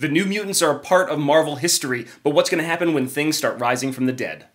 The New Mutants are a part of Marvel history, but what's going to happen when things start rising from the dead?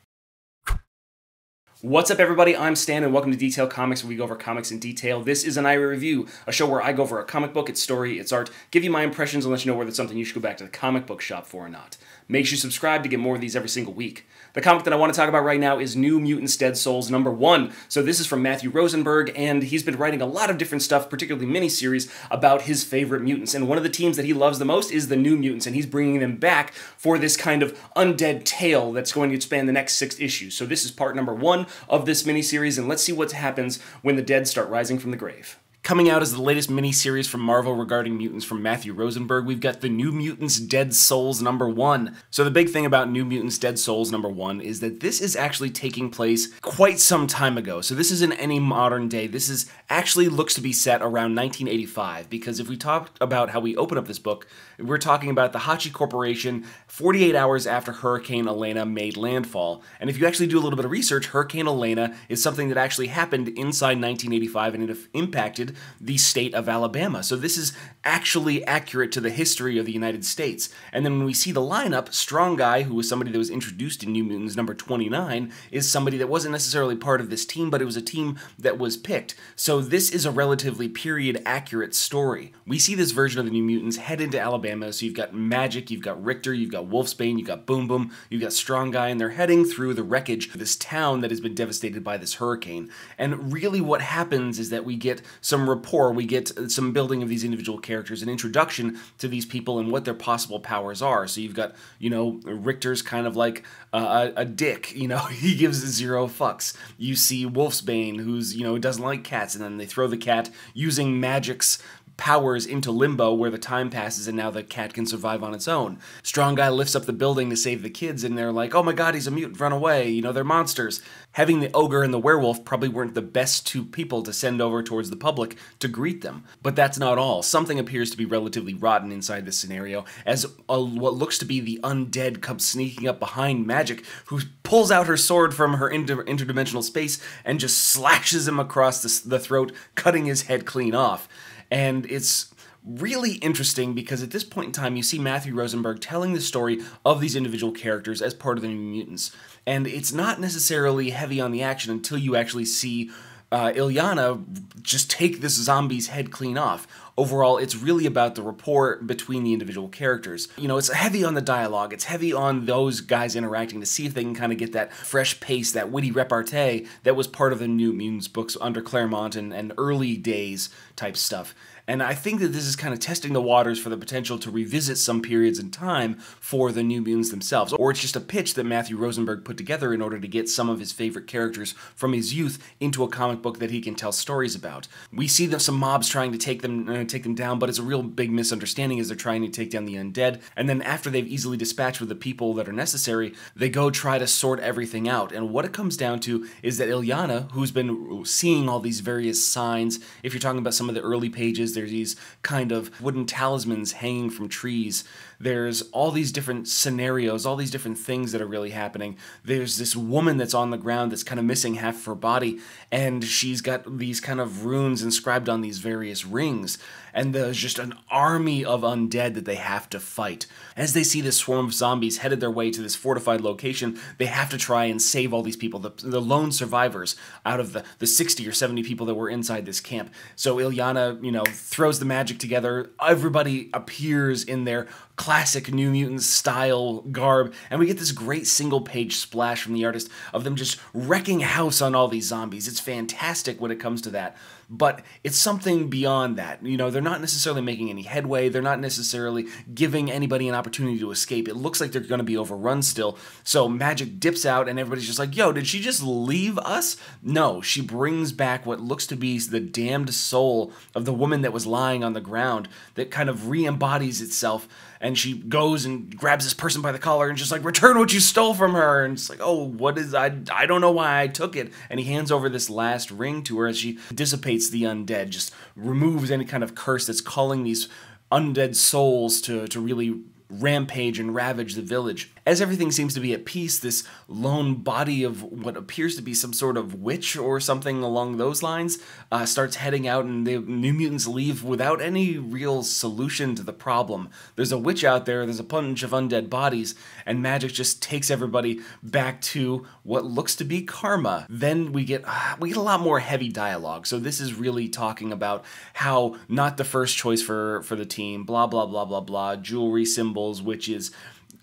What's up, everybody? I'm Stan, and welcome to Detail Comics, where we go over comics in detail. This is an iRate review, a show where I go over a comic book, its story, its art, give you my impressions, and let you know whether it's something you should go back to the comic book shop for or not. Make sure you subscribe to get more of these every single week. The comic that I want to talk about right now is New Mutants Dead Souls #1. So this is from Matthew Rosenberg, and he's been writing a lot of different stuff, particularly miniseries, about his favorite mutants. And one of the teams that he loves the most is the New Mutants, and he's bringing them back for this kind of undead tale that's going to span the next 6 issues. So this is part #1 of this miniseries, and let's see what happens when the dead start rising from the grave. Coming out as the latest miniseries from Marvel regarding mutants from Matthew Rosenberg, we've got the New Mutants Dead Souls #1. So the big thing about New Mutants Dead Souls #1 is that this is actually taking place quite some time ago. So this isn't any modern day. This is actually looks to be set around 1985, because if we talk about how we open up this book, we're talking about the Hachi Corporation 48 hours after Hurricane Elena made landfall. And if you actually do a little bit of research, Hurricane Elena is something that actually happened inside 1985, and it impacted the state of Alabama. So this is actually accurate to the history of the United States. And then when we see the lineup, Strong Guy, who was somebody that was introduced in New Mutants #29, is somebody that wasn't necessarily part of this team, but it was a team that was picked. So this is a relatively period-accurate story. We see this version of the New Mutants head into Alabama, so you've got Magik, you've got Richter, you've got Wolfsbane, you've got Boom Boom, you've got Strong Guy, and they're heading through the wreckage of this town that has been devastated by this hurricane. And really what happens is that we get some rapport, we get some building of these individual characters, an introduction to these people and what their possible powers are. So you've got, Richter's kind of like a dick, he gives 0 fucks. You see Wolfsbane, who's, doesn't like cats, and then they throw the cat using Magik's powers into limbo where the time passes and now the cat can survive on its own. Strong Guy lifts up the building to save the kids, and they're like, oh my god, he's a mutant, run away, they're monsters. Having the ogre and the werewolf probably weren't the best 2 people to send over towards the public to greet them. But that's not all. Something appears to be relatively rotten inside this scenario, as what looks to be the undead comes sneaking up behind Magik, who pulls out her sword from her interdimensional space and just slashes him across the throat, cutting his head clean off. And it's really interesting because at this point in time, you see Matthew Rosenberg telling the story of these individual characters as part of the New Mutants. And it's not necessarily heavy on the action until you actually see Illyana just take this zombie's head clean off. Overall, it's really about the rapport between the individual characters. It's heavy on the dialogue, it's heavy on those guys interacting to see if they can kind of get that fresh pace, that witty repartee that was part of the New Mutants books under Claremont and early days type stuff. And I think that this is kind of testing the waters for the potential to revisit some periods in time for the New Mutants themselves. Or it's just a pitch that Matthew Rosenberg put together in order to get some of his favorite characters from his youth into a comic book that he can tell stories about. We see some mobs trying to take them down, but it's a real big misunderstanding as they're trying to take down the undead. And then after they've easily dispatched with the people that are necessary, they go try to sort everything out. And what it comes down to is that Illyana, who's been seeing all these various signs, if you're talking about some of the early pages, there's these kind of wooden talismans hanging from trees. There's all these different scenarios, all these different things that are really happening. There's this woman that's on the ground that's kind of missing half of her body, and she's got these kind of runes inscribed on these various rings. And there's just an army of undead that they have to fight. As they see this swarm of zombies headed their way to this fortified location, they have to try and save all these people, the lone survivors out of the 60 or 70 people that were inside this camp. So Illyana, throws the magic together. Everybody appears in their classic New Mutants style garb, and we get this great single-page splash from the artist of them just wrecking house on all these zombies. It's fantastic when it comes to that. But it's something beyond that. They're not necessarily making any headway. They're not necessarily giving anybody an opportunity to escape. It looks like they're going to be overrun still. So Magik dips out, and everybody's just like, yo, did she just leave us? No, she brings back what looks to be the damned soul of the woman that was lying on the ground that kind of re-embodies itself. And she goes and grabs this person by the collar and just like, return what you stole from her. And it's like, oh, what is, I don't know why I took it. And he hands over this last ring to her as she dissipates the undead, just removes any kind of curse that's calling these undead souls to really rampage and ravage the village. as everything seems to be at peace, this lone body of what appears to be some sort of witch or something along those lines starts heading out, and the New Mutants leave without any real solution to the problem. There's a witch out there, there's a bunch of undead bodies, and Magik just takes everybody back to what looks to be karma. Then we get a lot more heavy dialogue. So this is really talking about how not the first choice for the team, blah, blah, blah, blah, blah, jewelry, symbols, witches.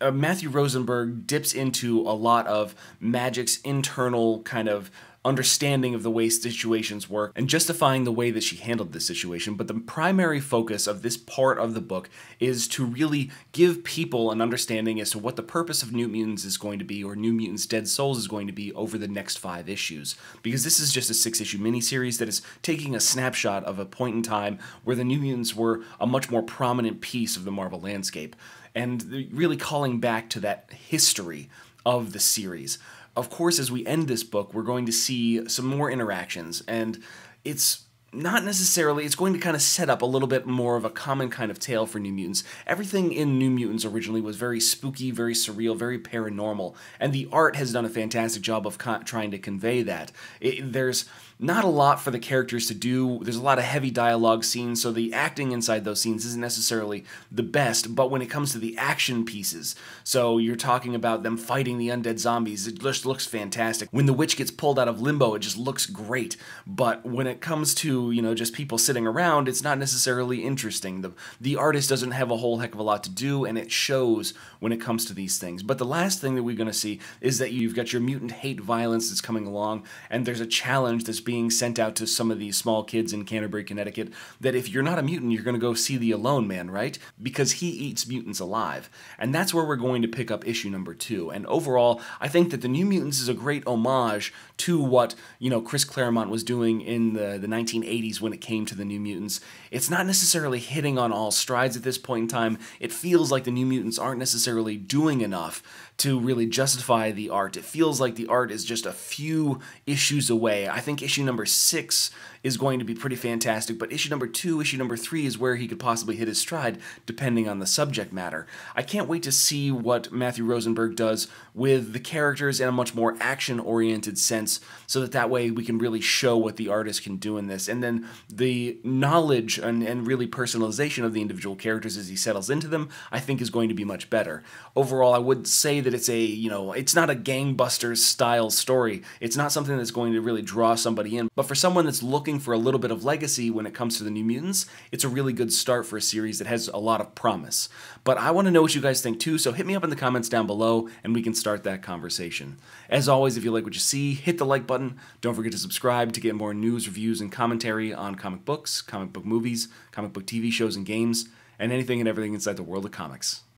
Matthew Rosenberg dips into a lot of Magik's internal kind of understanding of the way situations work and justifying the way that she handled this situation. But the primary focus of this part of the book is to really give people an understanding as to what the purpose of New Mutants is going to be, or New Mutants Dead Souls is going to be, over the next 5 issues. Because this is just a 6-issue miniseries that is taking a snapshot of a point in time where the New Mutants were a much more prominent piece of the Marvel landscape, and really calling back to that history of the series. Of course, as we end this book, we're going to see some more interactions, and it's not necessarily, it's going to kind of set up a little bit more of a common kind of tale for New Mutants. Everything in New Mutants originally was very spooky, very surreal, very paranormal, and the art has done a fantastic job of trying to convey that. There's not a lot for the characters to do. There's a lot of heavy dialogue scenes, so the acting inside those scenes isn't necessarily the best, but when it comes to the action pieces, so you're talking about them fighting the undead zombies, it just looks fantastic. When the witch gets pulled out of limbo, it just looks great, but when it comes to, you know, just people sitting around, it's not necessarily interesting. The artist doesn't have a whole heck of a lot to do, and it shows when it comes to these things. But the last thing that we're going to see is that you've got your mutant hate violence that's coming along, and there's a challenge that's being sent out to some of these small kids in Canterbury, Connecticut, that if you're not a mutant, you're going to go see the Alone Man, right? Because he eats mutants alive. And that's where we're going to pick up issue number 2. And overall, I think that the New Mutants is a great homage to what, you know, Chris Claremont was doing in the 1980s when it came to the New Mutants. It's not necessarily hitting on all strides at this point in time. It feels like the New Mutants aren't necessarily doing enough to really justify the art. It feels like the art is just a few issues away. I think issue number 6 is going to be pretty fantastic, but issue number 2, issue number 3 is where he could possibly hit his stride, depending on the subject matter. I can't wait to see what Matthew Rosenberg does with the characters in a much more action-oriented sense, so that way we can really show what the artist can do in this. And then the knowledge and really personalization of the individual characters as he settles into them, I think is going to be much better. Overall, I would say that it's a, you know, it's not a gangbusters style story. It's not something that's going to really draw somebody in, but for someone that's looking for a little bit of legacy when it comes to the New Mutants, it's a really good start for a series that has a lot of promise. But I want to know what you guys think too, so hit me up in the comments down below and we can start that conversation. As always, if you like what you see, hit the like button. Don't forget to subscribe to get more news, reviews, and commentary on comic books, comic book movies, comic book TV shows and games, and anything and everything inside the world of comics.